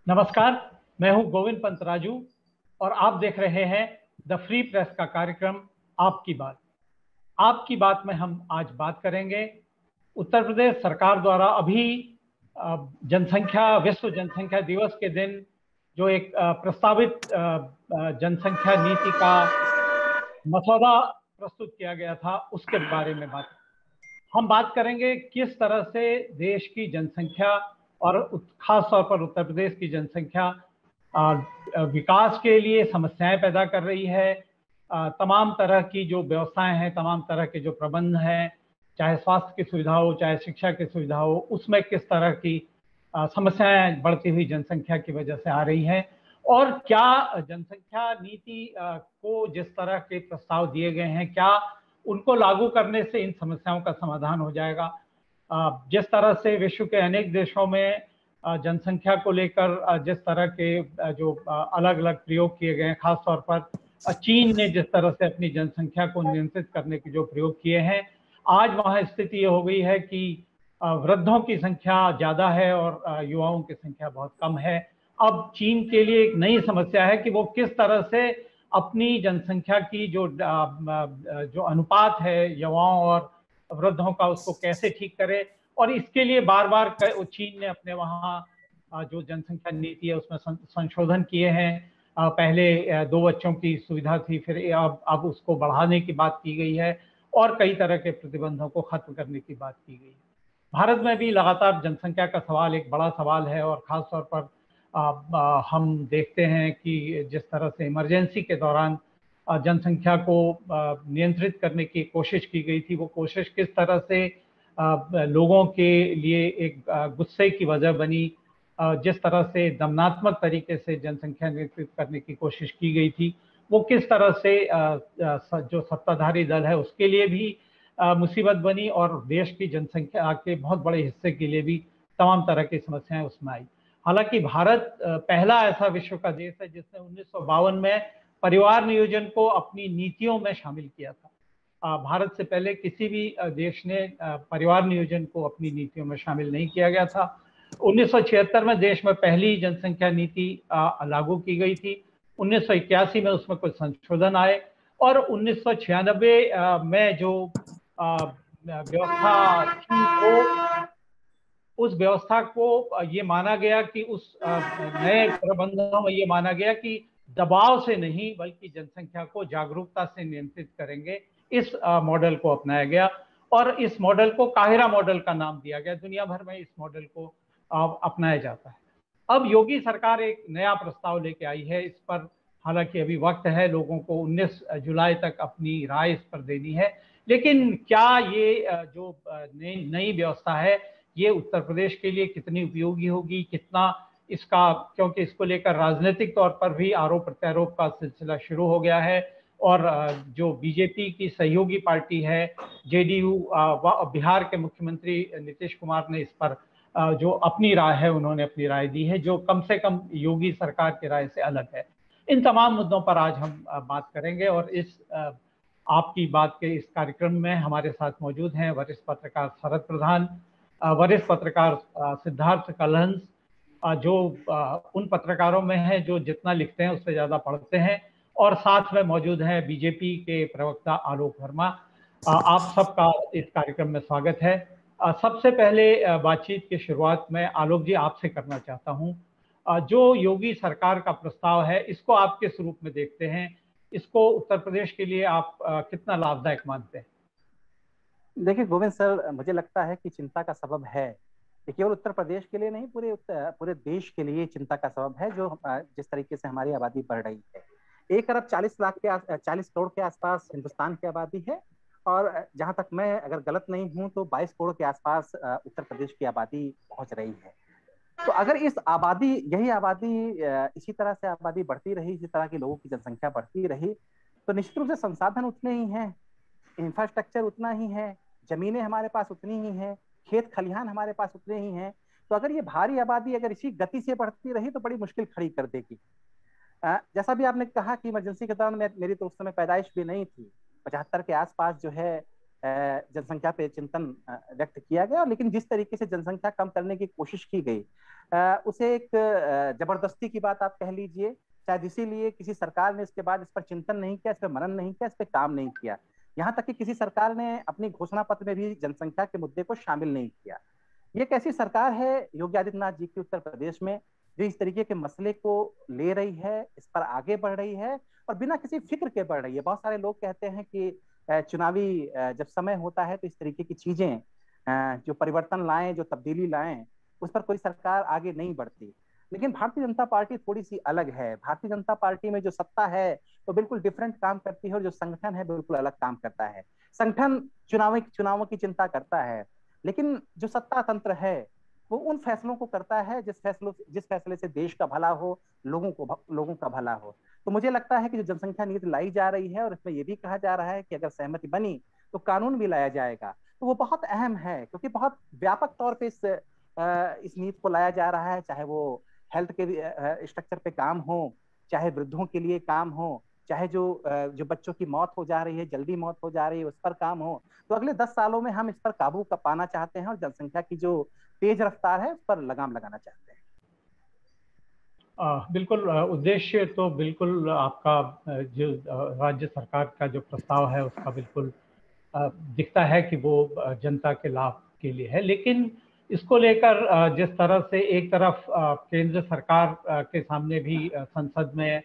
नमस्कार। मैं हूं गोविंद पंत राजू और आप देख रहे हैं द फ्री प्रेस का कार्यक्रम आपकी बात। आपकी बात में हम आज बात करेंगे उत्तर प्रदेश सरकार द्वारा अभी जनसंख्या विश्व जनसंख्या दिवस के दिन जो एक प्रस्तावित जनसंख्या नीति का मसौदा प्रस्तुत किया गया था उसके बारे में हम बात करेंगे किस तरह से देश की जनसंख्या और खास तौर पर उत्तर प्रदेश की जनसंख्या विकास के लिए समस्याएं पैदा कर रही है। तमाम तरह की जो व्यवस्थाएं हैं, तमाम तरह के जो प्रबंध हैं, चाहे स्वास्थ्य की सुविधा हो, चाहे शिक्षा की सुविधा हो, उसमें किस तरह की समस्याएं बढ़ती हुई जनसंख्या की वजह से आ रही हैं और क्या जनसंख्या नीति को जिस तरह के प्रस्ताव दिए गए हैं, क्या उनको लागू करने से इन समस्याओं का समाधान हो जाएगा। जिस तरह से विश्व के अनेक देशों में जनसंख्या को लेकर जिस तरह के जो अलग अलग प्रयोग किए गए हैं, खासतौर पर चीन ने जिस तरह से अपनी जनसंख्या को नियंत्रित करने के जो प्रयोग किए हैं, आज वहाँ स्थिति ये हो गई है कि वृद्धों की संख्या ज़्यादा है और युवाओं की संख्या बहुत कम है। अब चीन के लिए एक नई समस्या है कि वो किस तरह से अपनी जनसंख्या की जो अनुपात है युवाओं और वृद्धों का, उसको कैसे ठीक करे। और इसके लिए बार बार चीन ने अपने वहाँ जो जनसंख्या नीति है उसमें संशोधन किए हैं। पहले 2 बच्चों की सुविधा थी, फिर अब उसको बढ़ाने की बात की गई है और कई तरह के प्रतिबंधों को खत्म करने की बात की गई है। भारत में भी लगातार जनसंख्या का सवाल एक बड़ा सवाल है और ख़ास तौर पर हम देखते हैं कि जिस तरह से इमरजेंसी के दौरान जनसंख्या को नियंत्रित करने की कोशिश की गई थी, वो कोशिश किस तरह से लोगों के लिए एक गुस्से की वजह बनी। जिस तरह से दमनात्मक तरीके से जनसंख्या नियंत्रित करने की कोशिश की गई थी, वो किस तरह से जो सत्ताधारी दल है उसके लिए भी मुसीबत बनी और देश की जनसंख्या के बहुत बड़े हिस्से के लिए भी तमाम तरह की समस्याएं उसमें आई। हालांकि भारत पहला ऐसा विश्व का देश है जिसने 1952 में परिवार नियोजन को अपनी नीतियों में शामिल किया था। भारत से पहले किसी भी देश ने परिवार नियोजन को अपनी नीतियों में शामिल नहीं किया गया था। 1976 में देश में पहली जनसंख्या नीति लागू की गई थी। 1981 में उसमें कुछ संशोधन आए और 1996 में जो व्यवस्था थी वो उस व्यवस्था को ये माना गया कि उस नए प्रबंधों में ये माना गया कि दबाव से नहीं बल्कि जनसंख्या को जागरूकता से नियंत्रित करेंगे। इस मॉडल को अपनाया गया और इस मॉडल को काहिरा मॉडल का नाम दिया गया। दुनिया भर में इस मॉडल को अपनाया जाता है। अब योगी सरकार एक नया प्रस्ताव लेके आई है इस पर। हालांकि अभी वक्त है, लोगों को 19 जुलाई तक अपनी राय इस पर देनी है, लेकिन क्या ये जो नई व्यवस्था है ये उत्तर प्रदेश के लिए कितनी उपयोगी होगी, कितना इसका, क्योंकि इसको लेकर राजनीतिक तौर पर भी आरोप प्रत्यारोप का सिलसिला शुरू हो गया है और जो बीजेपी की सहयोगी पार्टी है जेडीयू, बिहार के मुख्यमंत्री नीतीश कुमार ने इस पर जो अपनी राय है उन्होंने अपनी राय दी है जो कम से कम योगी सरकार की राय से अलग है। इन तमाम मुद्दों पर आज हम बात करेंगे और इस आपकी बात के इस कार्यक्रम में हमारे साथ मौजूद हैं वरिष्ठ पत्रकार शरद प्रधान, वरिष्ठ पत्रकार सिद्धार्थ कलहंस, जो उन पत्रकारों में हैं जो जितना लिखते हैं उससे ज़्यादा पढ़ते हैं, और साथ में मौजूद हैं बीजेपी के प्रवक्ता आलोक वर्मा। आप सबका इस कार्यक्रम में स्वागत है। सबसे पहले बातचीत की शुरुआत में आलोक जी आपसे करना चाहता हूं। जो योगी सरकार का प्रस्ताव है इसको आप किस रूप में देखते हैं? इसको उत्तर प्रदेश के लिए आप कितना लाभदायक मानते हैं? देखिए गोविंद सर, मुझे लगता है कि चिंता का सबब है। ये केवल उत्तर प्रदेश के लिए नहीं, पूरे देश के लिए चिंता का सबब है। जो जिस तरीके से हमारी आबादी बढ़ रही है, 1 अरब 40 लाख के 40 करोड़ के आसपास हिंदुस्तान की आबादी है। और जहां तक मैं अगर गलत नहीं हूं तो 22 करोड़ के आसपास उत्तर प्रदेश की आबादी पहुंच रही है। तो अगर यही आबादी इसी तरह से आबादी बढ़ती रही, इसी तरह के लोगों की जनसंख्या बढ़ती रही, तो निश्चित रूप से संसाधन उतने ही हैं, इंफ्रास्ट्रक्चर उतना ही है, जमीनें हमारे पास उतनी ही हैं, खेत खलिहान हमारे पास उतने ही हैं। तो अगर ये भारी आबादी अगर इसी गति से बढ़ती रही तो बड़ी मुश्किल खड़ी कर देगी। जैसा भी आपने कहा कि इमरजेंसी के दौरान मेरी तो उस समय पैदाइश भी नहीं थी। 75 के आसपास जो है जनसंख्या पे चिंतन व्यक्त किया गया, लेकिन जिस तरीके से जनसंख्या कम करने की कोशिश की गई, उसे एक जबरदस्ती की बात आप कह लीजिए, शायद इसीलिए किसी सरकार ने इसके बाद इस पर चिंतन नहीं किया, इस पर मनन नहीं किया, इस पर काम नहीं किया। यहाँ तक कि किसी सरकार ने अपनी घोषणा पत्र में भी जनसंख्या के मुद्दे को शामिल नहीं किया। ये कैसी सरकार है योगी आदित्यनाथ जी की उत्तर प्रदेश में, जो इस तरीके के मसले को ले रही है, इस पर आगे बढ़ रही है और बिना किसी फिक्र के बढ़ रही है। बहुत सारे लोग कहते हैं कि चुनावी जब समय होता है तो इस तरीके की चीजें जो परिवर्तन लाएं, जो तब्दीली लाएं, उस पर कोई सरकार आगे नहीं बढ़ती। लेकिन भारतीय जनता पार्टी थोड़ी सी अलग है। भारतीय जनता पार्टी में जो सत्ता है तो बिल्कुल डिफरेंट काम करती है और जो संगठन है बिल्कुल अलग काम करता है। संगठन चुनावों की चिंता करता है, लेकिन जो सत्ता तंत्र है वो उन फैसलों को करता है जिस फैसले से देश का भला हो, लोगों का भला हो। तो मुझे लगता है कि जो जनसंख्या नीति लाई जा रही है और इसमें यह भी कहा जा रहा है कि अगर सहमति बनी तो कानून भी लाया जाएगा, तो वो बहुत अहम है, क्योंकि बहुत व्यापक तौर पे इस नीति को लाया जा रहा है। चाहे वो हेल्थ के स्ट्रक्चर पे काम हो, चाहे वृद्धों के लिए काम हो, चाहे जो बच्चों की मौत हो जा रही है, जल्दी मौत हो जा रही है, उस पर काम हो। तो अगले 10 सालों में हम इस पर काबू पाना चाहते हैं और जनसंख्या की जो तेज रफ्तार है उस पर लगाम लगाना चाहते हैं। बिल्कुल, उद्देश्य तो बिल्कुल आपका जो राज्य सरकार का जो प्रस्ताव है उसका बिल्कुल दिखता है कि वो जनता के लाभ के लिए है। लेकिन इसको लेकर जिस तरह से एक तरफ केंद्र सरकार के सामने भी संसद में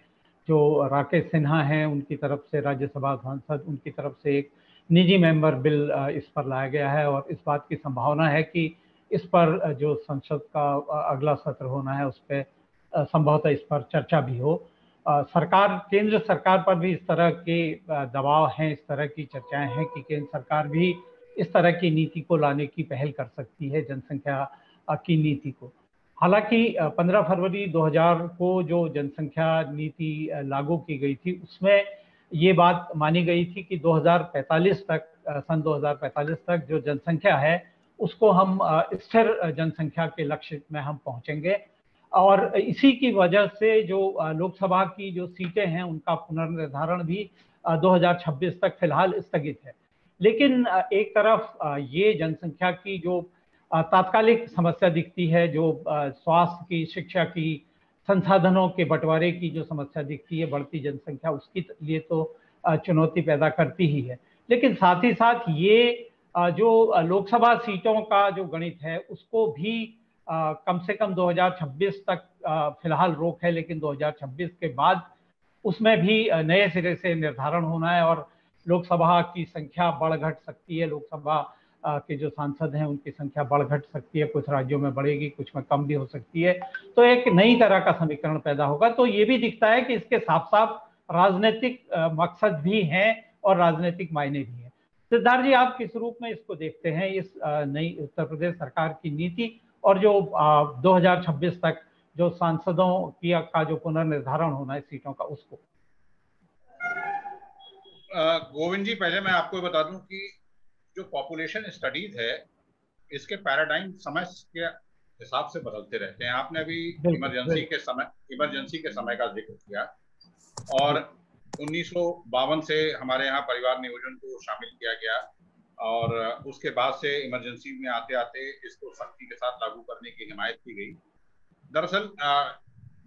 जो राकेश सिन्हा हैं उनकी तरफ से, राज्यसभा सांसद उनकी तरफ से एक निजी मेंबर बिल इस पर लाया गया है और इस बात की संभावना है कि इस पर जो संसद का अगला सत्र होना है उस पर संभवतः इस पर चर्चा भी हो। सरकार, केंद्र सरकार पर भी इस तरह के दबाव हैं, इस तरह की चर्चाएं हैं कि केंद्र सरकार भी इस तरह की नीति को लाने की पहल कर सकती है, जनसंख्या की नीति को। हालांकि 15 फरवरी 2000 को जो जनसंख्या नीति लागू की गई थी उसमें ये बात मानी गई थी कि 2045 तक, सन 2045 तक जो जनसंख्या है उसको हम स्थिर जनसंख्या के लक्ष्य में हम पहुंचेंगे। और इसी की वजह से जो लोकसभा की जो सीटें हैं उनका पुनर्निर्धारण भी 2026 तक फिलहाल स्थगित है। लेकिन एक तरफ ये जनसंख्या की जो तात्कालिक समस्या दिखती है, जो स्वास्थ्य की, शिक्षा की, संसाधनों के बंटवारे की जो समस्या दिखती है, बढ़ती जनसंख्या उसके लिए तो चुनौती पैदा करती ही है। लेकिन साथ ही साथ ये जो लोकसभा सीटों का जो गणित है उसको भी कम से कम 2026 तक फिलहाल रोक है, लेकिन 2026 के बाद उसमें भी नए सिरे से निर्धारण होना है और लोकसभा की संख्या बढ़ घट सकती है। लोकसभा के जो सांसद हैं उनकी संख्या बढ़ घट सकती है, कुछ राज्यों में बढ़ेगी, कुछ में कम भी हो सकती है। तो एक नई तरह का समीकरण पैदा होगा। तो ये भी दिखता है कि इसके साफ साफ राजनीतिक मकसद भी हैं और राजनीतिक मायने भी हैं। सिद्धार्थ जी, आप किस रूप में इसको देखते हैं, इस नई उत्तर प्रदेश सरकार की नीति और जो 2026 तक जो सांसदों की का जो पुनर्निर्धारण होना है सीटों का उसको? गोविंद जी, पहले मैं आपको बता दूं कि जो पॉपुलेशन स्टडीज है इसके पैराडाइम समय के हिसाब से बदलते रहते हैं। आपने अभी इमरजेंसी के समय का जिक्र किया और 1952 से हमारे यहाँ परिवार नियोजन को शामिल किया गया और उसके बाद से इमरजेंसी में आते आते इसको सख्ती के साथ लागू करने की हिमायत की गई। दरअसल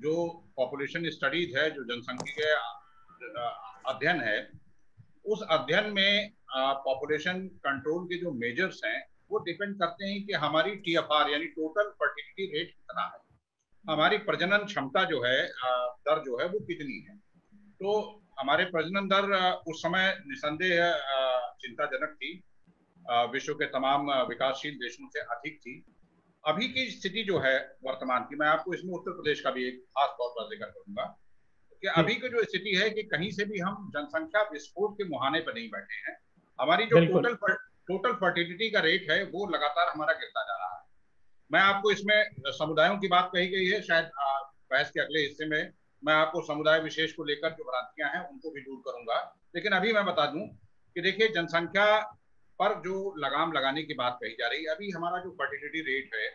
जो पॉपुलेशन स्टडीज है, जो जनसंख्या अध्ययन है, उस अध्ययन में पॉपुलेशन कंट्रोल के जो मेजर्स हैं वो डिपेंड करते हैं कि हमारी TFR यानी टोटल फर्टिलिटी रेट कितना है, हमारी प्रजनन क्षमता जो है, दर जो है वो कितनी है। तो हमारे प्रजनन दर उस समय निसंदेह चिंताजनक थी, विश्व के तमाम विकासशील देशों से अधिक थी। अभी की स्थिति जो है वर्तमान की, मैं आपको इसमें उत्तर प्रदेश का भी एक खास तौर पर जिक्र करूंगा कि अभी की जो स्थिति है कि कहीं से भी हम जनसंख्या विस्फोट के मुहाने पर नहीं बैठे हैं। हमारी जो टोटल फर्टिलिटी का रेट है वो लगातार हमारा गिरता जा रहा है। मैं आपको इसमें समुदायों की बात कही गई है, शायद बहस के अगले हिस्से में मैं आपको समुदाय विशेष को लेकर जो भ्रांतियां हैं उनको भी दूर करूंगा। लेकिन अभी मैं बता दूं कि देखिए, जनसंख्या पर जो लगाम लगाने की बात कही जा रही है, अभी हमारा जो फर्टिलिटी रेट है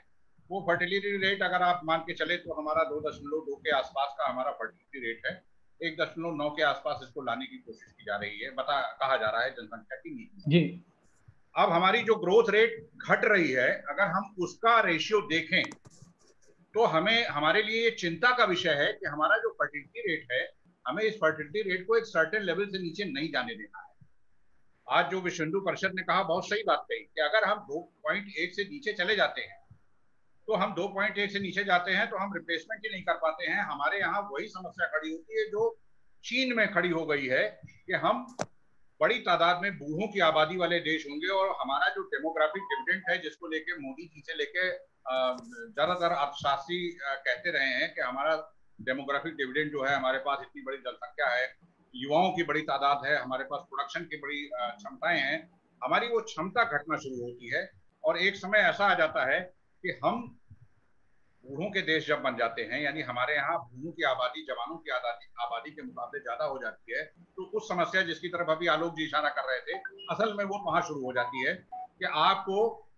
वो फर्टिलिटी रेट अगर आप मान के चले तो हमारा 2.2 के आसपास का हमारा फर्टिलिटी रेट है। 1.9 के आसपास इसको लाने की कोशिश की जा रही है, कहा जा रहा है जनसंख्या की नीति। जी अब हमारी जो ग्रोथ रेट घट रही है, अगर हम उसका रेशियो देखें तो हमें, हमारे लिए ये चिंता का विषय है कि हमारा जो फर्टिलिटी रेट है, हमें इस फर्टिलिटी रेट को एक सर्टेन लेवल से नीचे नहीं जाने देना है। आज जो विश्व हिंदू परिषद ने कहा, बहुत सही बात कही कि अगर हम 2.1 से नीचे चले जाते हैं, तो हम 2.1 से नीचे जाते हैं तो हम रिप्लेसमेंट ही नहीं कर पाते हैं। हमारे यहाँ वही समस्या खड़ी होती है जो चीन में खड़ी हो गई है कि हम बड़ी तादाद में बूढ़ों की आबादी वाले देश होंगे, और हमारा जो डेमोग्राफिक डिविडेंड है, जिसको लेके मोदी जी से लेके ज्यादातर अर्थशास्त्री कहते रहे हैं कि हमारा डेमोग्राफिक डिविडेंड जो है, हमारे पास इतनी बड़ी जनसंख्या है, युवाओं की बड़ी तादाद है, हमारे पास प्रोडक्शन की बड़ी क्षमताएं हैं, हमारी वो क्षमता घटना शुरू होती है और एक समय ऐसा आ जाता है कि हम बूढ़ों के देश जब बन जाते हैं, यानी हमारे यहाँ बूढ़ों की आबादी जवानों की आबादी के मुकाबले ज्यादा हो जाती है, तो उस समस्या जिसकी तरफ अभी आलोक जी इशारा कर रहे थे, असल में वो वहां शुरू हो जाती है कि आपको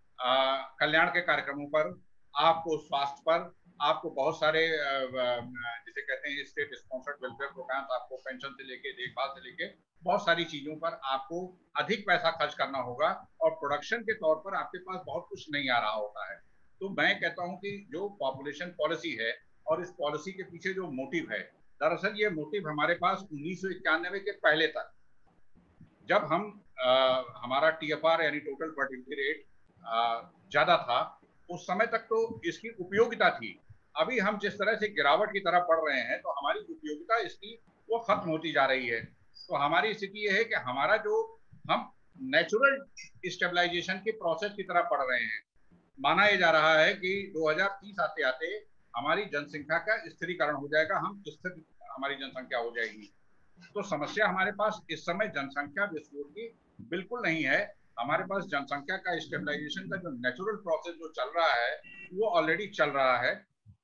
कल्याण के कार्यक्रमों पर, आपको स्वास्थ्य पर, आपको बहुत सारे जिसे कहते हैं स्टेट स्पॉन्सर्ड वेलफेयर प्रोग्राम, आपको पेंशन से लेके देखभाल से लेके बहुत सारी चीजों पर आपको अधिक पैसा खर्च करना होगा, और प्रोडक्शन के तौर पर आपके पास बहुत कुछ नहीं आ रहा होता है। तो मैं कहता हूं कि जो पॉपुलेशन पॉलिसी है और इस पॉलिसी के पीछे जो मोटिव है, दरअसल ये मोटिव हमारे पास 1991 के पहले तक, जब हम हमारा TFR यानी टोटल फर्टिलिटी रेट ज्यादा था, उस समय तक तो इसकी उपयोगिता थी। अभी हम जिस तरह से गिरावट की तरफ बढ़ रहे हैं, तो हमारी उपयोगिता इसकी वो खत्म होती जा रही है। तो हमारी स्थिति ये है कि हमारा जो हम नेचुरल स्टेबलाइजेशन की प्रोसेस की तरफ बढ़ रहे हैं। माना यह जा रहा है कि 2030 आते आते हमारी जनसंख्या का स्थिरीकरण हो जाएगा, हम स्थिर हमारी जनसंख्या हो जाएगी। तो समस्या हमारे पास इस समय जनसंख्या विस्फोट की बिल्कुल नहीं है। हमारे पास जनसंख्या का स्टेबलाइजेशन का जो नेचुरल प्रोसेस जो चल रहा है, वो ऑलरेडी चल रहा है।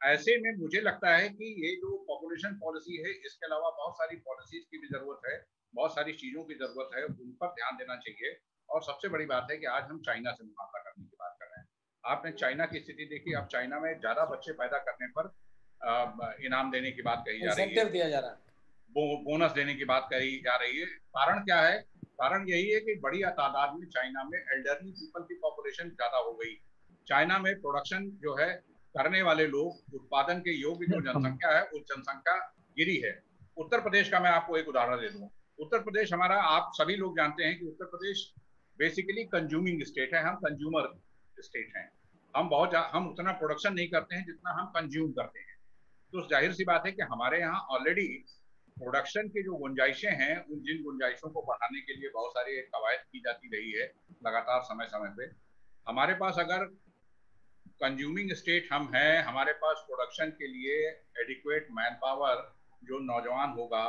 ऐसे में मुझे लगता है कि ये जो पॉपुलेशन पॉलिसी है, इसके अलावा बहुत सारी पॉलिसीज की भी जरूरत है, बहुत सारी चीजों की जरूरत है, उन पर ध्यान देना चाहिए। और सबसे बड़ी बात है कि आज हम चाइना से मुकाबला करने की बात कर रहे हैं। आपने चाइना की स्थिति देखी, अब चाइना में ज्यादा बच्चे पैदा करने पर इनाम देने की बात कही जा रही है, दिया जा रहा है, बोनस देने की बात कही जा रही है। कारण क्या है? कारण यही है कि बड़ी तादाद में चाइना में एल्डरली पीपल की पॉपुलेशन ज्यादा हो गई। चाइना में प्रोडक्शन जो है करने वाले लोग, उत्पादन के योग्य जो जनसंख्या है, उस जनसंख्या गिरी है। उत्तर प्रदेश का मैं आपको एक उदाहरण दे दूं। उत्तर प्रदेश हमारा, आप सभी लोग जानते हैं कि Uttar Pradesh basically consuming state है, हम कंज्यूमर स्टेट हैं। हम उतना प्रोडक्शन नहीं करते हैं जितना हम कंज्यूम करते हैं। तो जाहिर सी बात है कि हमारे यहाँ ऑलरेडी प्रोडक्शन की जो गुंजाइशें हैं, उन जिन गुंजाइशों को बढ़ाने के लिए बहुत सारी कवायद की जाती रही है लगातार समय समय पे। हमारे पास अगर कंज्यूमिंग स्टेट हम हैं, हमारे पास प्रोडक्शन के लिए एडिक्वेट मैन पावर, जो नौजवान होगा,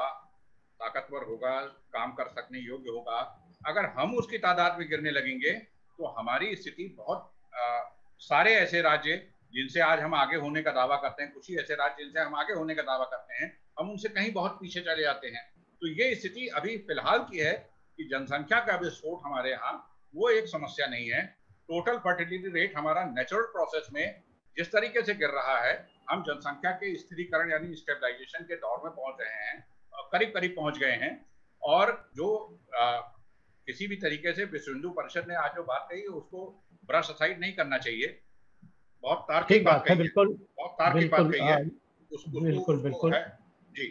ताकतवर होगा, काम कर सकने योग्य होगा, अगर हम उसकी तादाद में गिरने लगेंगे तो हमारी स्थिति बहुत सारे ऐसे राज्य जिनसे आज हम आगे होने का दावा करते हैं, कुछ ही ऐसे राज्य जिनसे हम आगे होने का दावा करते हैं, हम उनसे कहीं बहुत पीछे चले जाते हैं। तो ये स्थिति अभी फिलहाल की है कि जनसंख्या का विस्फोट हमारे यहाँ वो एक समस्या नहीं है। टोटल फर्टिलिटी रेट हमारा नेचुरल प्रोसेस में जिस तरीके से गिर रहा है, हम जनसंख्या के स्थिरीकरण यानी स्टेबलाइजेशन के दौर में पहुंच रहे हैं, करीब करीब पहुंच गए हैं। और जो किसी भी तरीके से विश्व हिंदू परिषद ने आज जो बात कही है, उसको ब्रश असाइड नहीं करना चाहिए। बहुत तार्किक बात कही है, बहुत तार्किक बात कही है, बिल्कुल जी।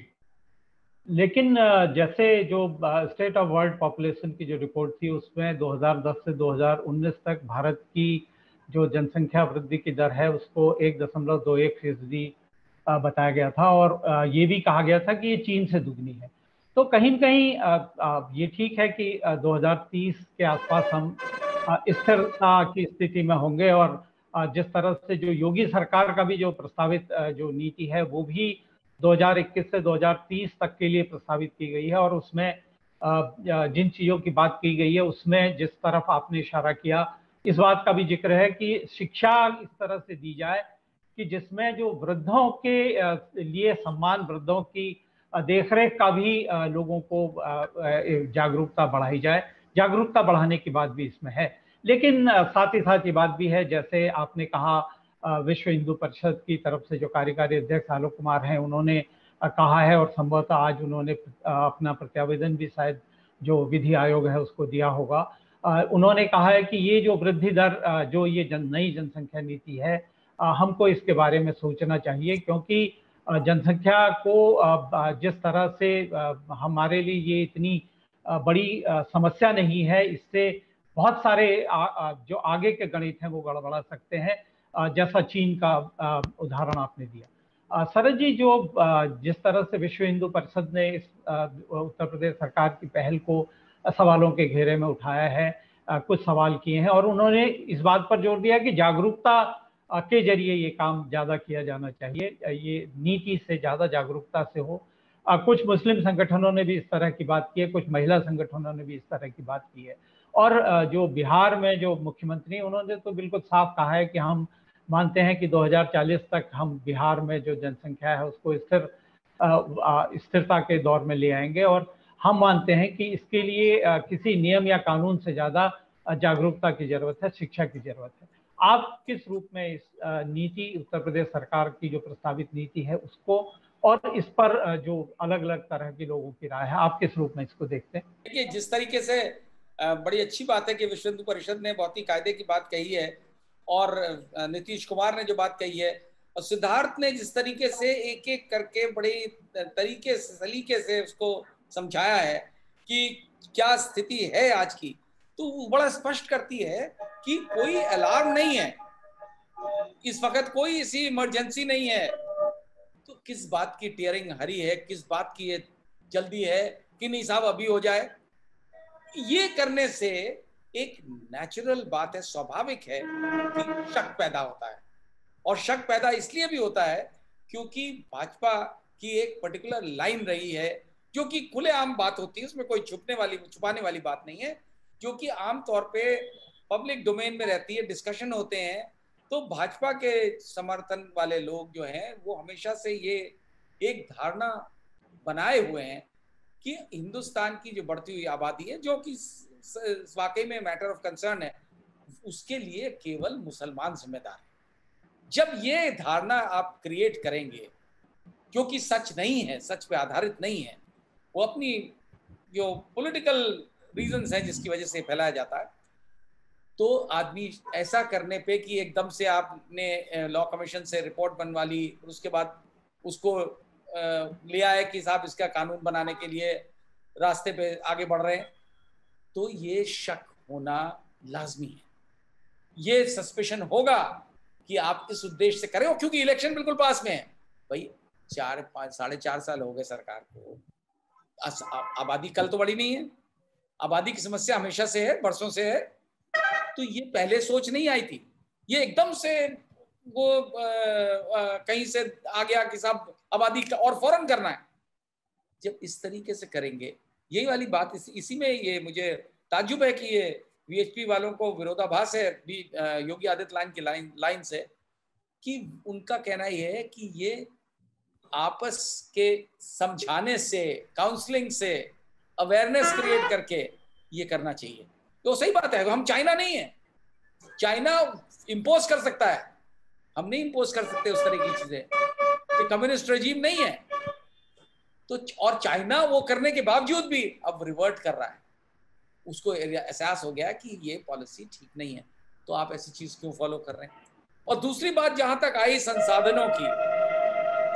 लेकिन जैसे जो स्टेट ऑफ वर्ल्ड पॉपुलेशन की जो रिपोर्ट थी, उसमें 2010 से 2019 तक भारत की जो जनसंख्या वृद्धि की दर है उसको 1.21% बताया गया था, और ये भी कहा गया था कि ये चीन से दुगनी है। तो कहीं न कहीं ये ठीक है कि 2030 के आसपास हम स्थिरता की स्थिति में होंगे, और जिस तरह से जो योगी सरकार का भी जो प्रस्तावित जो नीति है, वो भी 2021 से 2030 तक के लिए प्रस्तावित की गई है। और उसमें जिन चीज़ों की बात की गई है, उसमें जिस तरफ आपने इशारा किया, इस बात का भी जिक्र है कि शिक्षा इस तरह से दी जाए कि जिसमें जो वृद्धों के लिए सम्मान, वृद्धों की देखरेख का भी लोगों को जागरूकता बढ़ाई जाए। जागरूकता बढ़ाने की बात भी इसमें है, लेकिन साथ ही साथ ये बात भी है, जैसे आपने कहा विश्व हिंदू परिषद की तरफ से जो कार्यकारी अध्यक्ष आलोक कुमार हैं, उन्होंने कहा है, और संभवतः आज उन्होंने अपना प्रत्यावेदन भी शायद जो विधि आयोग है उसको दिया होगा, उन्होंने कहा है कि ये जो वृद्धि दर जो ये नई जनसंख्या नीति है, हमको इसके बारे में सोचना चाहिए, क्योंकि जनसंख्या को जिस तरह से हमारे लिए ये इतनी बड़ी समस्या नहीं है, इससे बहुत सारे जो आगे के गणित हैं वो गड़बड़ा सकते हैं, जैसा चीन का उदाहरण आपने दिया। शरद जी, जो जिस तरह से विश्व हिंदू परिषद ने इस उत्तर प्रदेश सरकार की पहल को सवालों के घेरे में उठाया है, कुछ सवाल किए हैं, और उन्होंने इस बात पर जोर दिया कि जागरूकता के जरिए ये काम ज़्यादा किया जाना चाहिए, ये नीति से ज़्यादा जागरूकता से हो। कुछ मुस्लिम संगठनों ने भी इस तरह की बात की है, कुछ महिला संगठनों ने भी इस तरह की बात की है, और जो बिहार में जो मुख्यमंत्री, उन्होंने तो बिल्कुल साफ कहा है कि हम मानते हैं कि 2040 तक हम बिहार में जो जनसंख्या है उसको स्थिरता के दौर में ले आएंगे, और हम मानते हैं कि इसके लिए किसी नियम या कानून से ज़्यादा जागरूकता की जरूरत है, शिक्षा की जरूरत है। आप किस रूप में इस नीति, उत्तर प्रदेश सरकार की जो प्रस्तावित नीति है उसको, और इस पर जो अलग अलग तरह के लोगों की राय है, आप किस रूप में इसको देखते हैं? देखिए, जिस तरीके से बड़ी अच्छी बात है कि विश्व हिंदू परिषद ने बहुत ही कायदे की बात कही है, और नीतीश कुमार ने जो बात कही है, और सिद्धार्थ ने जिस तरीके से एक एक करके बड़े तरीके से, सलीके से उसको समझाया है कि क्या स्थिति है आज की, तो वो बड़ा स्पष्ट करती है कि कोई अलार्म नहीं है इस वक्त, कोई ऐसी इमरजेंसी नहीं है। तो किस बात की टीयरिंग हरी है, किस बात की ये जल्दी है कि नहीं साहब अभी हो जाए? ये करने से एक नेचुरल बात है, स्वाभाविक है कि शक पैदा होता है, और शक पैदा इसलिए भी होता है क्योंकि भाजपा की एक पर्टिकुलर लाइन रही है जो कि खुलेआम बात होती है, उसमें कोई छुपाने वाली बात नहीं है, जो कि आमतौर पे पब्लिक डोमेन में रहती है, डिस्कशन होते हैं। तो भाजपा के समर्थन वाले लोग जो हैं वो हमेशा से ये एक धारणा बनाए हुए हैं कि हिंदुस्तान की जो बढ़ती हुई आबादी है, जो कि वाकई में मैटर ऑफ कंसर्न है, उसके लिए केवल मुसलमान जिम्मेदार है। जब ये धारणा आप क्रिएट करेंगे जो कि सच नहीं है, सच पे आधारित नहीं है, वो अपनी जो पॉलिटिकल रीजंस हैं जिसकी वजह से फैलाया जाता है, तो आदमी ऐसा करने पे कि एकदम से आपने लॉ कमीशन से रिपोर्ट बनवा ली, उसके बाद उसको लिया है कि साहब इसका कानून बनाने के लिए रास्ते पे आगे बढ़ रहे हैं, तो ये शक होना लाजमी है, ये सस्पेशन होगा कि आप इस उद्देश्य से करें, क्योंकि इलेक्शन बिल्कुल पास में है। भाई 4-5-4.5 साल हो गए सरकार को, आबादी कल तो बड़ी नहीं है, आबादी की समस्या हमेशा से है, बरसों से है, तो ये पहले सोच नहीं आई थी, ये एकदम से वो कहीं से आ गया कि साहब आबादी का और फौरन करना है। जब इस तरीके से करेंगे, यही वाली बात इसी में ये मुझे ताज्जुब है कि ये वीएचपी वालों को विरोधाभास है भी योगी आदित्यनाथ की लाइन से, कि उनका कहना यह है कि ये आपस के समझाने से, काउंसलिंग से, अवेयरनेस क्रिएट करके ये करना चाहिए। तो सही बात है, हम चाइना नहीं है, चाइना इंपोज कर सकता है, हम नहीं इंपोज कर सकते उस तरह की चीजें, ये कम्युनिस्ट रेजीम नहीं है। तो और चाइना वो करने के बावजूद भी अब रिवर्ट कर रहा है, उसको एहसास हो गया कि ये पॉलिसी ठीक नहीं है, तो आप ऐसी चीज क्यों फॉलो कर रहे हैं। और दूसरी बात जहां तक आई संसाधनों की,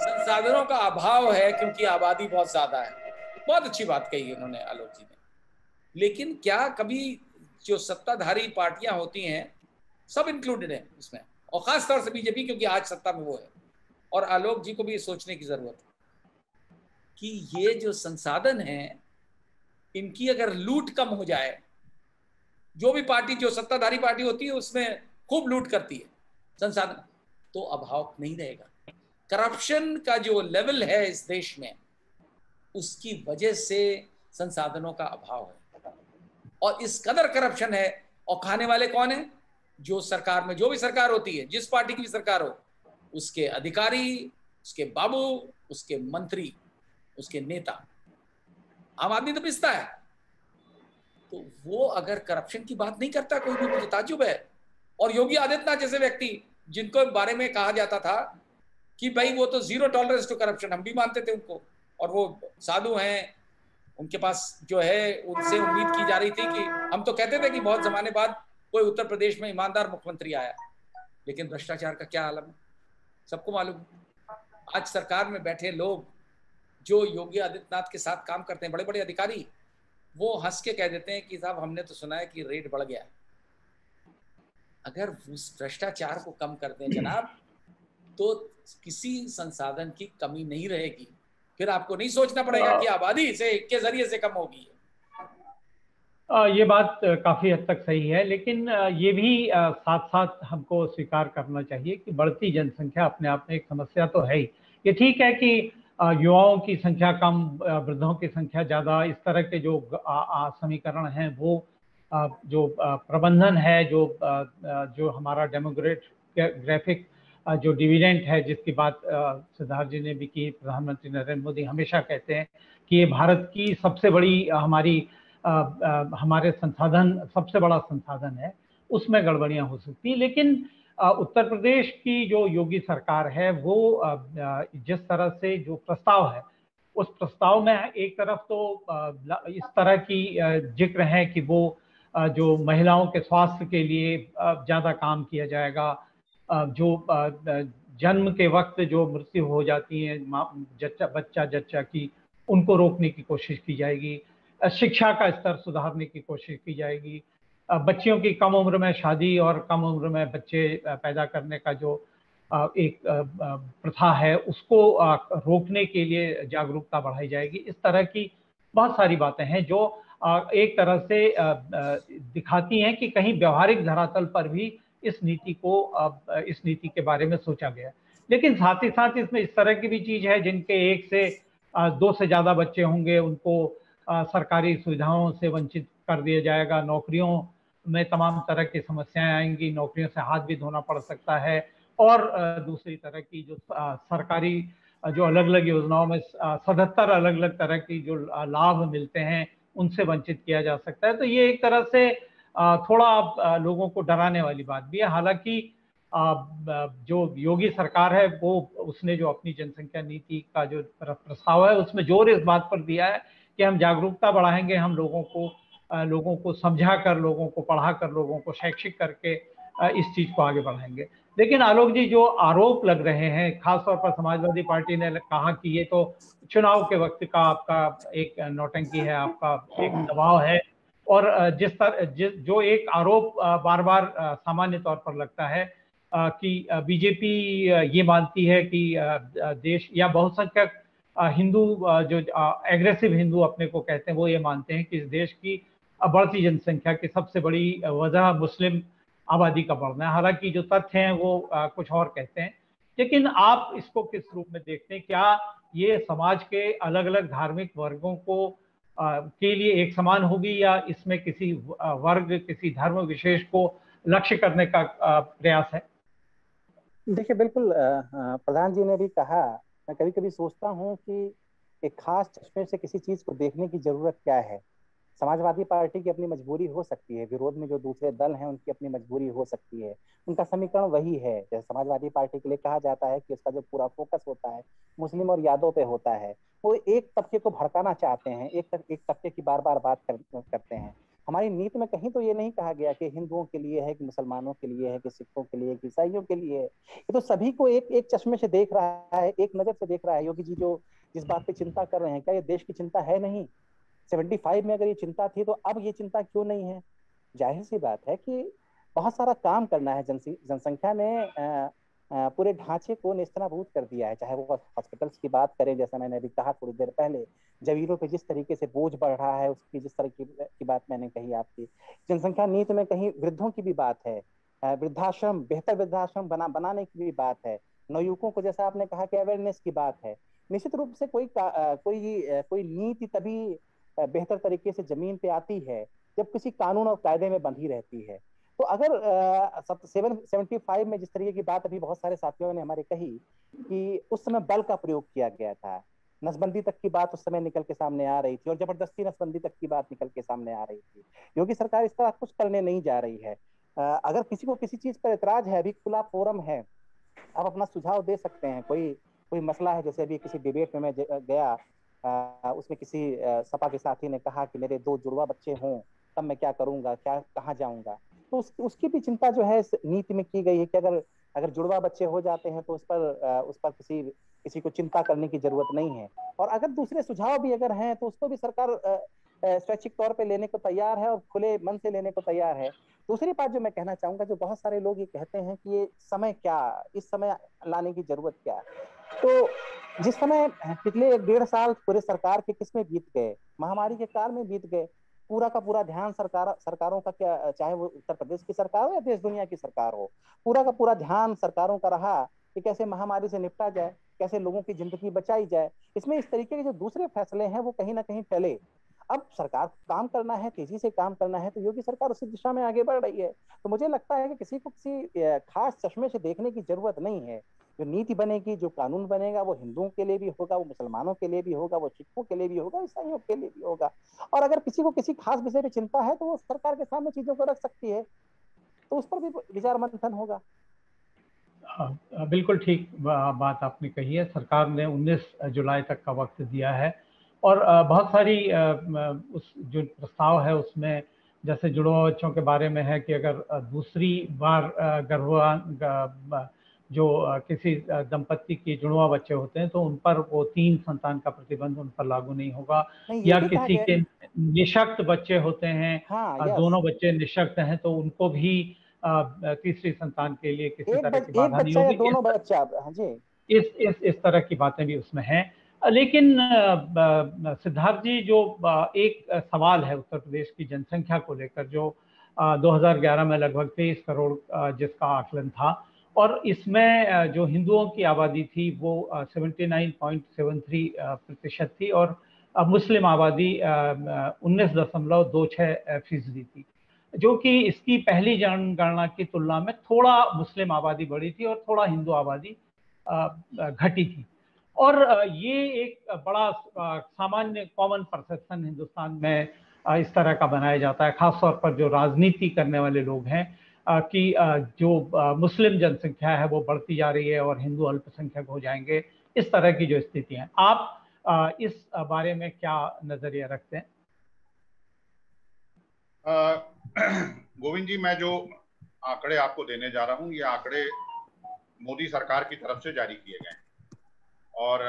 संसाधनों का अभाव है क्योंकि आबादी बहुत ज्यादा है, बहुत अच्छी बात कही उन्होंने आलोक जी ने, लेकिन क्या कभी जो सत्ताधारी पार्टियां होती हैं, सब इंक्लूडेड है इसमें, और खास तौर से बीजेपी क्योंकि आज सत्ता में वो है, और आलोक जी को भी सोचने की जरूरत है कि ये जो संसाधन हैं इनकी अगर लूट कम हो जाए, जो भी पार्टी, जो सत्ताधारी पार्टी होती है उसमें खूब लूट करती है संसाधन, तो अभाव नहीं रहेगा। करप्शन का जो लेवल है इस देश में, उसकी वजह से संसाधनों का अभाव है, और इस कदर करप्शन है, और खाने वाले कौन है? जो सरकार में, जो भी सरकार होती है, जिस पार्टी की भी सरकार हो, उसके अधिकारी, उसके बाबू, उसके मंत्री, उसके नेता, आम आदमी तो पिसता है। तो वो अगर करप्शन की बात नहीं करता कोई भी, मुझे ताज्जुब है। और योगी आदित्यनाथ जैसे व्यक्ति जिनको बारे में कहा जाता था कि भाई वो तो जीरो टॉलरेंस टू करप्शन, हम भी मानते थे उनको, और वो साधु हैं, उनके पास जो है उनसे उम्मीद की जा रही थी कि हम तो कहते थे कि बहुत जमाने बाद कोई उत्तर प्रदेश में ईमानदार मुख्यमंत्री आया, लेकिन भ्रष्टाचार का क्या आलम है सबको मालूम। आज सरकार में बैठे लोग जो योगी आदित्यनाथ के साथ काम करते हैं, बड़े बड़े अधिकारी, वो हंस के कह देते हैं कि साहब हमने तो सुना है कि रेट बढ़ गया। अगर उस भ्रष्टाचार को कम कर दें जनाब, तो किसी संसाधन की कमी नहीं रहेगी। फिर आपको नहीं सोचना पड़ेगा कि आबादी से के जरिए से कम होगी। ये बात काफी हद तक सही है, लेकिन ये भी साथ साथ हमको स्वीकार करना चाहिए कि बढ़ती जनसंख्या अपने आप में एक समस्या तो है ही। ये ठीक है कि युवाओं की संख्या कम, वृद्धों की संख्या ज्यादा, इस तरह के जो समीकरण हैं वो जो प्रबंधन है, जो हमारा डेमोग्राफिक जो डिविडेंड है, जिसकी बात सिद्धार्थ जी ने भी की, प्रधानमंत्री नरेंद्र मोदी हमेशा कहते हैं कि ये भारत की सबसे बड़ी हमारे संसाधन, सबसे बड़ा संसाधन है, उसमें गड़बड़ियां हो सकती हैं। लेकिन उत्तर प्रदेश की जो योगी सरकार है वो जिस तरह से जो प्रस्ताव है, उस प्रस्ताव में एक तरफ तो इस तरह की जिक्र है कि वो जो महिलाओं के स्वास्थ्य के लिए ज़्यादा काम किया जाएगा, जो जन्म के वक्त जो मृत्यु हो जाती है बच्चा जच्चा की, उनको रोकने की कोशिश की जाएगी, शिक्षा का स्तर सुधारने की कोशिश की जाएगी, बच्चियों की कम उम्र में शादी और कम उम्र में बच्चे पैदा करने का जो एक प्रथा है उसको रोकने के लिए जागरूकता बढ़ाई जाएगी। इस तरह की बहुत सारी बातें हैं जो एक तरह से दिखाती हैं कि कहीं व्यवहारिक धरातल पर भी इस नीति के बारे में सोचा गया। लेकिन साथ ही साथ इसमें इस तरह की भी चीज है, जिनके एक से दो से ज्यादा बच्चे होंगे उनको सरकारी सुविधाओं से वंचित कर दिया जाएगा, नौकरियों में तमाम तरह की समस्याएं आएंगी, नौकरियों से हाथ भी धोना पड़ सकता है, और दूसरी तरह की जो सरकारी जो अलग अलग योजनाओं में 77 अलग अलग तरह की जो लाभ मिलते हैं उनसे वंचित किया जा सकता है। तो ये एक तरह से थोड़ा लोगों को डराने वाली बात भी है। हालांकि जो योगी सरकार है वो उसने जो अपनी जनसंख्या नीति का जो प्रस्ताव है उसमें जोर इस बात पर दिया है कि हम जागरूकता बढ़ाएंगे, हम लोगों को समझा कर, लोगों को पढ़ा कर, लोगों को शैक्षिक करके इस चीज को आगे बढ़ाएंगे। लेकिन आलोक जी, जो आरोप लग रहे हैं, खासतौर पर समाजवादी पार्टी ने कहा कि ये तो चुनाव के वक्त का आपका एक नौटंकी है, आपका एक दबाव है, और जो एक आरोप बार बार सामान्य तौर पर लगता है कि बीजेपी ये मानती है कि देश या बहुसंख्यक हिंदू, जो एग्रेसिव हिंदू अपने को कहते हैं, वो ये मानते हैं कि इस देश की बढ़ती जनसंख्या की सबसे बड़ी वजह मुस्लिम आबादी का बढ़ना है। हालांकि जो तथ्य हैं वो कुछ और कहते हैं। लेकिन आप इसको किस रूप में देखते हैं? क्या ये समाज के अलग अलग धार्मिक वर्गों को के लिए एक समान होगी, या इसमें किसी वर्ग, किसी धर्म विशेष को लक्ष्य करने का प्रयास है? देखिए, बिल्कुल प्रधान जी ने भी कहा, मैं कभी कभी सोचता हूँ कि एक खास चश्मे से किसी चीज को देखने की जरूरत क्या है। समाजवादी पार्टी की अपनी मजबूरी हो सकती है, विरोध में जो दूसरे दल हैं उनकी अपनी मजबूरी हो सकती है, उनका समीकरण वही है। जैसे समाजवादी पार्टी के लिए कहा जाता है कि उसका जो पूरा फोकस होता है मुस्लिम और यादव पे होता है। वो एक तबके को भड़काना चाहते हैं, एक तबके की बार बार बात करते हैं। हमारी नीति में कहीं तो ये नहीं कहा गया कि हिंदुओं के लिए है, कि मुसलमानों के लिए है, कि सिखों के लिए, कि ईसाइयों के लिए है। ये तो सभी को एक एक चश्मे से देख रहा है, एक नजर से देख रहा है। योगी जी जो जिस बात पे चिंता कर रहे हैं, क्या ये देश की चिंता है नहीं? 75 में अगर ये चिंता थी तो अब ये चिंता क्यों नहीं है? जाहिर सी बात है कि बहुत सारा काम करना है। जनसंख्या ने पूरे ढांचे को नेस्तनाबूद कर दिया है। चाहे वो हॉस्पिटल्स की बात करें, जैसा मैंने अभी कहा थोड़ी देर पहले, जमीनों पे जिस तरीके से बोझ बढ़ रहा है, उसकी जिस तरह की बात मैंने कही आपकी, जनसंख्या नीति में कहीं वृद्धों की भी बात है, वृद्धाश्रम, बेहतर वृद्धाश्रम बनाने की भी बात है, नवयुवकों को जैसा आपने कहा कि अवेयरनेस की बात है। निश्चित रूप से कोई नीति तभी बेहतर तरीके से जमीन पे आती है जब किसी कानून और कायदे में बंधी रहती है। तो अगर 75 में जिस तरीके की बात अभी बहुत सारे साथियों ने हमारे कही कि उस समय बल का प्रयोग किया गया था, नसबंदी तक की बात उस समय निकल के सामने आ रही थी, और जबरदस्ती नसबंदी तक की बात निकल के सामने आ रही थी। योगी सरकार इस तरह कुछ करने नहीं जा रही है। अगर किसी को किसी चीज पर एतराज है, अभी खुला फोरम है, आप अपना सुझाव दे सकते हैं। कोई मसला है, जैसे अभी किसी डिबेट में मैं गया, उसमें किसी सपा के साथी ने कहा कि मेरे 2 जुड़वा बच्चे हों तब मैं क्या करूंगा, क्या कहाँ जाऊंगा। तो उसकी भी चिंता जो है इस नीति में की गई है कि अगर जुड़वा बच्चे हो जाते हैं तो उस पर किसी को चिंता करने की जरूरत नहीं है। और अगर दूसरे सुझाव भी अगर हैं तो उसको भी सरकार स्वैच्छिक तौर पे लेने को तैयार है और खुले मन से लेने को तैयार है। दूसरी बात जो मैं कहना चाहूंगा, जो बहुत सारे लोग ये कहते हैं कि ये समय क्या, इस समय लाने की जरूरत क्या, तो जिस समय पिछले 1.5 साल पूरे सरकार के किसमें बीत गए, महामारी के काल में बीत गए, पूरा का पूरा ध्यान सरकारों का, क्या चाहे वो उत्तर प्रदेश की सरकार हो या देश दुनिया की सरकार हो, पूरा का पूरा ध्यान सरकारों का रहा कि कैसे महामारी से निपटा जाए, कैसे लोगों की जिंदगी बचाई जाए। इसमें इस तरीके के जो दूसरे फैसले हैं वो कहीं ना कहीं टले। अब सरकार को काम करना है, तेजी से काम करना है, तो योगी सरकार उसी दिशा में आगे बढ़ रही है। तो मुझे लगता है कि किसी को किसी खास चश्मे से देखने की जरूरत नहीं है। जो नीति बनेगी, जो कानून बनेगा, वो हिंदुओं के लिए भी होगा, वो मुसलमानों के लिए भी होगा, वो सिखों के लिए भी होगा, ईसाइयों के लिए भी होगा। और अगर किसी को किसी खास विषय पर चिंता है तो वो सरकार के सामने चीजों को रख सकती है, तो उस पर भी विचार मंथन होगा। बिल्कुल ठीक बात आपने कही है। सरकार ने 19 जुलाई तक का वक्त दिया है और बहुत सारी उस जो प्रस्ताव है उसमें जैसे जुड़वा बच्चों के बारे में है कि अगर दूसरी बार गर्भवान जो किसी दंपत्ति के जुड़वा बच्चे होते हैं तो उन पर वो 3 संतान का प्रतिबंध उन पर लागू नहीं होगा। या किसी के निशक्त बच्चे होते हैं, दोनों बच्चे निशक्त हैं तो उनको भी तीसरी संतान के लिए किसी तरह की बाधा नहीं होगी। दोनों बच्चा, हाँ जी, इस तरह की बातें भी उसमें हैं। लेकिन सिद्धार्थ जी, जो एक सवाल है उत्तर प्रदेश की जनसंख्या को लेकर, जो 2011 में लगभग 23 करोड़ जिसका आकलन था, और इसमें जो हिंदुओं की आबादी थी वो 79.73% थी और मुस्लिम आबादी 19.26% थी, जो कि इसकी पहली जनगणना की तुलना में थोड़ा मुस्लिम आबादी बढ़ी थी और थोड़ा हिंदू आबादी घटी थी। और ये एक बड़ा सामान्य कॉमन परसेप्शन हिंदुस्तान में इस तरह का बनाया जाता है, खासतौर पर जो राजनीति करने वाले लोग हैं, कि जो मुस्लिम जनसंख्या है वो बढ़ती जा रही है और हिंदू अल्पसंख्यक हो जाएंगे। इस तरह की जो स्थिति है, आप इस बारे में क्या नजरिया रखते हैं? गोविंद जी, मैं जो आंकड़े आपको देने जा रहा हूं, ये आंकड़े मोदी सरकार की तरफ से जारी किए गए हैं और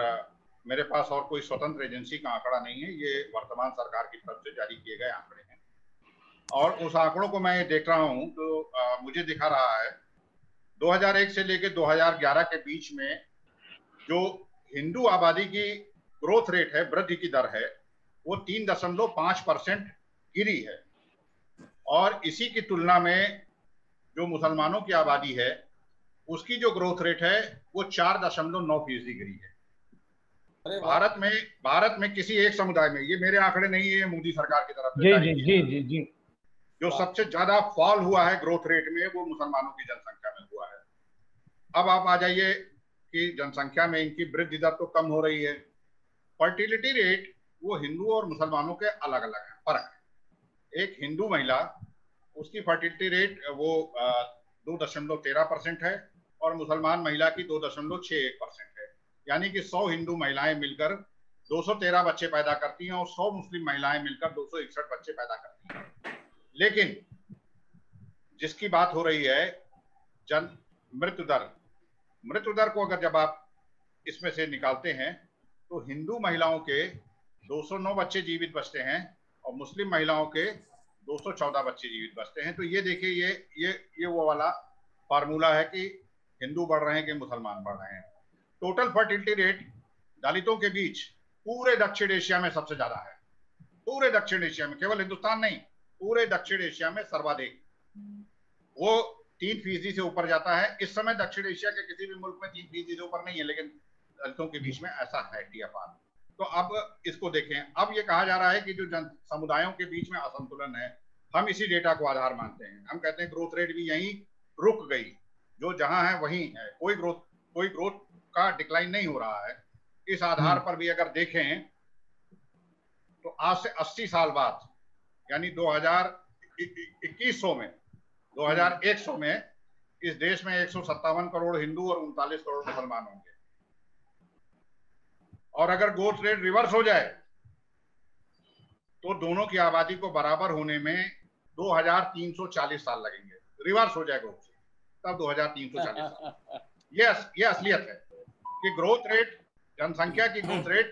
मेरे पास और कोई स्वतंत्र एजेंसी का आंकड़ा नहीं है। ये वर्तमान सरकार की तरफ से जारी किए गए आंकड़े हैं और उस आंकड़ों को मैं देख रहा हूं तो मुझे दिखा रहा है 2001 से लेकर 2011 के बीच में जो हिंदू आबादी की ग्रोथ रेट है, वृद्धि की दर है, वो 3.5% गिरी है और इसी की तुलना में जो मुसलमानों की आबादी है उसकी जो ग्रोथ रेट है वो 4.9% गिरी है। भारत में किसी एक समुदाय में, ये मेरे आंकड़े नहीं है, मोदी सरकार की तरफ से जारी किए गए, जो सबसे ज्यादा फॉल हुआ है ग्रोथ रेट में वो मुसलमानों की जनसंख्या में हुआ है। अब आप आ जाइए कि जनसंख्या में इनकी वृद्धि दर तो कम हो रही है, फर्टिलिटी रेट वो हिंदू और मुसलमानों के अलग अलग है, फर्क है। एक हिंदू महिला, उसकी फर्टिलिटी रेट वो 2.13% है और मुसलमान महिला की 2.61% है। यानी कि 100 हिंदू महिलाएं मिलकर 213 बच्चे पैदा करती हैं और 100 मुस्लिम महिलाएं मिलकर 261 बच्चे पैदा करती हैं। लेकिन जिसकी बात हो रही है मृत्यु दर को अगर जब आप इसमें से निकालते हैं तो हिंदू महिलाओं के 209 बच्चे जीवित बचते हैं और मुस्लिम महिलाओं के 214 बच्चे जीवित बचते हैं। तो ये देखिए, ये वो वाला फार्मूला है कि हिंदू बढ़ रहे हैं कि मुसलमान बढ़ रहे हैं। टोटल फर्टिलिटी रेट दलितों के बीच पूरे दक्षिण एशिया में सबसे ज्यादा है, पूरे दक्षिण एशिया में, केवल हिंदुस्तान नहीं, पूरे दक्षिण एशिया में सर्वाधिक, वो 3% से ऊपर जाता है। इस समय दक्षिण एशिया के किसी भी मुल्क में 3% से ऊपर नहीं है, लेकिन दलितों के बीच में ऐसा है TFR। तो अब इसको देखें, अब ये कहा जा रहा है कि जो समुदायों के बीच में असंतुलन है, हम इसी डेटा को आधार मानते हैं। हम कहते हैं ग्रोथ रेट भी यहीं रुक गई, जो जहां है वहीं है, कोई ग्रोथ का डिक्लाइन नहीं हो रहा है। इस आधार पर भी अगर देखें तो आज से 80 साल बाद, यानी 2100 में 2100 में इस देश में 157 करोड़ हिंदू और 39 करोड़ मुसलमान होंगे और अगर ग्रोथ रेट रिवर्स हो जाए तो दोनों की आबादी को बराबर होने में 2340 साल लगेंगे। रिवर्स हो जाए ग्रोथ तब 2340 साल। ये असलियत है कि ग्रोथ रेट, जनसंख्या की ग्रोथ रेट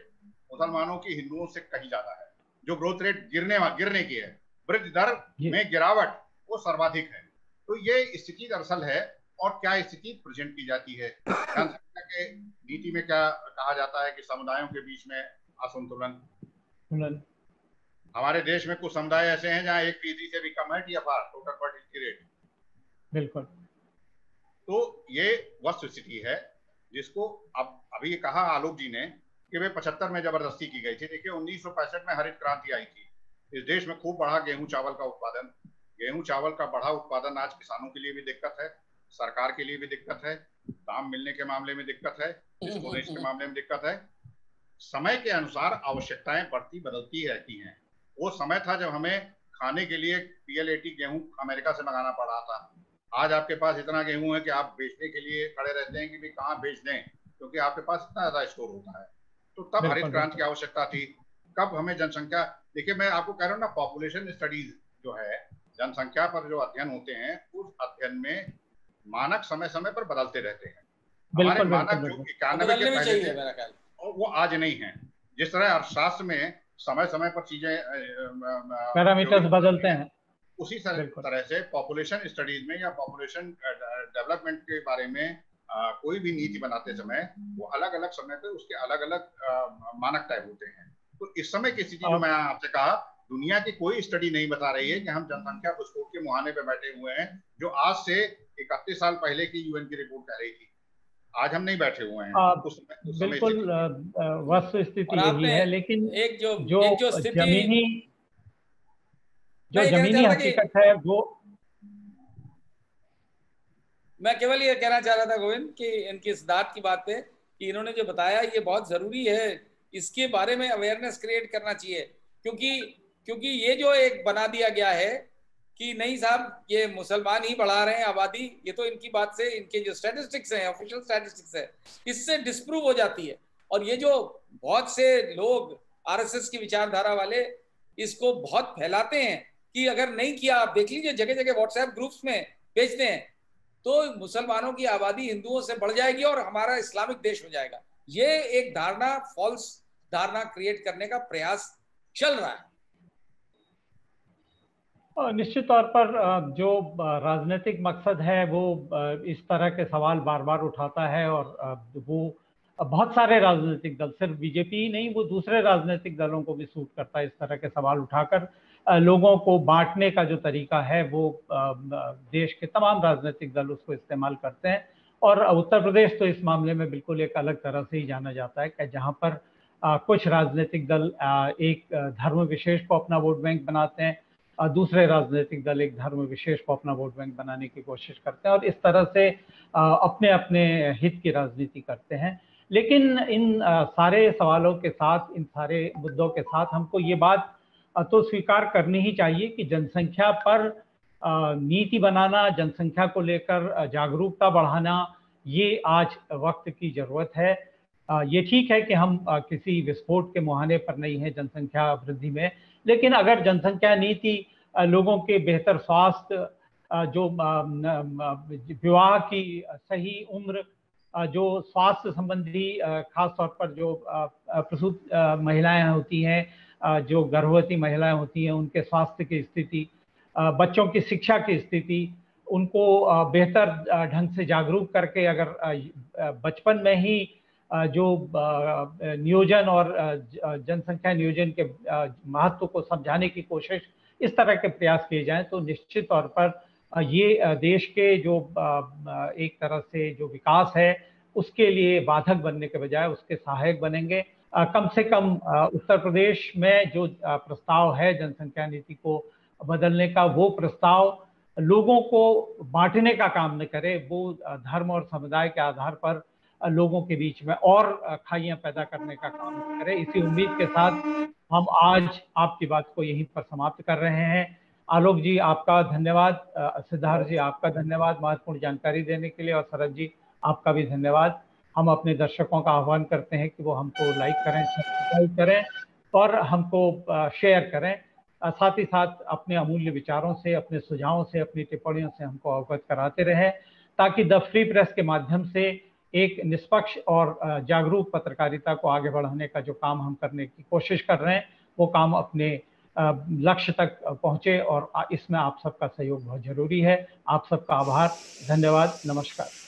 मुसलमानों की हिंदुओं से कहीं ज्यादा है। जो ग्रोथ रेट गिरने की है, वृद्धि दर में गिरावट, वो सर्वाधिक है। तो ये स्थिति दरअसल है। और क्या स्थिति प्रेजेंट की जाती है जनसंख्या के नीति में? क्या कहा जाता है कि समुदायों के बीच में असंतुलन। हमारे देश में कुछ समुदाय ऐसे हैं जहां 1% से भी कम है TFR, टोटल फर्टिलिटी रेट। बिल्कुल। तो ये वस्तु स्थिति है जिसको अब अभी कहा आलोक जी ने कि वे 75 में जबरदस्ती की गई थी। देखिए 1965 में हरित क्रांति आई थी। इस देश में खूब बढ़ा गेहूं चावल का उत्पादन। गेहूं चावल का बढ़ा उत्पादन आज किसानों के लिए भी दिक्कत है, सरकार के लिए भी दिक्कत है, दाम मिलने के मामले में दिक्कत है, स्टोरेज के मामले में दिक्कत है। समय के अनुसार आवश्यकताएं बढ़ती बदलती रहती हैं। वो समय था जब हमें खाने के लिए PL-80 गेहूं अमेरिका से मंगाना पड़ रहा था। आज आपके पास इतना गेहूं है कि आप बेचने के लिए खड़े रहते हैं कि भी कहाँ बेच दें, क्योंकि आपके पास इतना ज्यादा स्टोर होता है। तो तब हरित क्रांति की आवश्यकता थी। कब हमें जनसंख्या, देखिए मैं आपको कह रहा हूँ ना, पॉपुलेशन स्टडीज जो है, जनसंख्या पर जो अध्ययन होते हैं, उस अध्ययन में मानक समय समय पर बदलते रहते हैं। हमारे मानक जो 91 के पहले थे वो आज नहीं है। जिस तरह अर्थशास्त्र में समय समय पर चीजें पैरामीटर्स बदलते हैं, उसी तरह से पॉपुलेशन स्टडीज में या पॉपुलेशन डेवलपमेंट के बारे में कोई भी नीति बनाते समय वो अलग अलग समय पे उसके अलग अलग मानक तय होते हैं। तो इस समय की स्थिति जो मैं आपसे कहा, दुनिया की कोई स्टडी नहीं बता रही है कि हम जनसंख्या विस्फोट के मुहाने पे बैठे हुए हैं, जो आज से 31 साल पहले की UN की रिपोर्ट कह रही थी। आज हम नहीं बैठे हुए हैं। बिल्कुल वस्तु स्थिति यही है। लेकिन जो जमीनी हकीकत है वो, मैं केवल ये कहना चाह रहा था गोविंद कि इनकी सिद्धार्थ की बात पे कि इन्होंने जो बताया ये बहुत जरूरी है, इसके बारे में अवेयरनेस क्रिएट करना चाहिए। क्योंकि ये जो एक बना दिया गया है कि नहीं साहब ये मुसलमान ही बढ़ा रहे हैं आबादी, ये तो इनकी बात से, इनके जो स्टैटिस्टिक्स हैं, ऑफिशियल स्टैटिस्टिक्स है, इससे डिस्प्रूव हो जाती है। और ये जो बहुत से लोग RSS की विचारधारा वाले इसको बहुत फैलाते हैं कि अगर नहीं किया, आप देख लीजिए जगह जगह व्हाट्सएप ग्रुप्स में भेजते हैं, तो मुसलमानों की आबादी हिंदुओं से बढ़ जाएगी और हमारा इस्लामिक देश हो जाएगा। ये एक धारणा, फॉल्स धारणा क्रिएट करने का प्रयास चल रहा है। निश्चित तौर पर जो राजनीतिक मकसद है वो इस तरह के सवाल बार बार उठाता है, और वो बहुत सारे राजनीतिक दल, सिर्फ बीजेपी ही नहीं, वो दूसरे राजनीतिक दलों को भी सूट करता है इस तरह के सवाल उठाकर लोगों को बांटने का जो तरीका है वो देश के तमाम राजनीतिक दल उसको इस्तेमाल करते हैं। और उत्तर प्रदेश तो इस मामले में बिल्कुल एक अलग तरह से ही जाना जाता है कि जहाँ पर कुछ राजनीतिक दल एक धर्म विशेष को अपना वोट बैंक बनाते हैं, दूसरे राजनीतिक दल एक धर्म विशेष को अपना वोट बैंक बनाने की कोशिश करते हैं, और इस तरह से अपने अपने हित की राजनीति करते हैं। लेकिन इन सारे सवालों के साथ, इन सारे मुद्दों के साथ हमको ये बात तो स्वीकार करनी ही चाहिए कि जनसंख्या पर नीति बनाना, जनसंख्या को लेकर जागरूकता बढ़ाना, ये आज वक्त की जरूरत है। ये ठीक है कि हम किसी विस्फोट के मुहाने पर नहीं है जनसंख्या वृद्धि में, लेकिन अगर जनसंख्या नीति लोगों के बेहतर स्वास्थ्य, जो विवाह की सही उम्र, जो स्वास्थ्य संबंधी खास तौर पर जो प्रसूत महिलाएं होती हैं, जो गर्भवती महिलाएं होती हैं, उनके स्वास्थ्य की स्थिति, बच्चों की शिक्षा की स्थिति, उनको बेहतर ढंग से जागरूक करके अगर बचपन में ही जो नियोजन और जनसंख्या नियोजन के महत्व को समझाने की कोशिश, इस तरह के प्रयास किए जाएं, तो निश्चित तौर पर ये देश के जो एक तरह से जो विकास है उसके लिए बाधक बनने के बजाय उसके सहायक बनेंगे। कम से कम उत्तर प्रदेश में जो प्रस्ताव है जनसंख्या नीति को बदलने का, वो प्रस्ताव लोगों को बांटने का काम न करे, वो धर्म और समुदाय के आधार पर लोगों के बीच में और खाइयां पैदा करने का काम करे। इसी उम्मीद के साथ हम आज आपकी बात को यहीं पर समाप्त कर रहे हैं। आलोक जी आपका धन्यवाद, सिद्धार्थ जी आपका धन्यवाद महत्वपूर्ण जानकारी देने के लिए, और शरद जी आपका भी धन्यवाद। हम अपने दर्शकों का आह्वान करते हैं कि वो हमको लाइक करें, सब्सक्राइब करें और हमको शेयर करें। साथ ही साथ अपने अमूल्य विचारों से, अपने सुझावों से, अपनी टिप्पणियों से हमको अवगत कराते रहें, ताकि द फ्री प्रेस के माध्यम से एक निष्पक्ष और जागरूक पत्रकारिता को आगे बढ़ाने का जो काम हम करने की कोशिश कर रहे हैं, वो काम अपने लक्ष्य तक पहुंचे। और इसमें आप सबका सहयोग बहुत जरूरी है। आप सबका आभार, धन्यवाद, नमस्कार।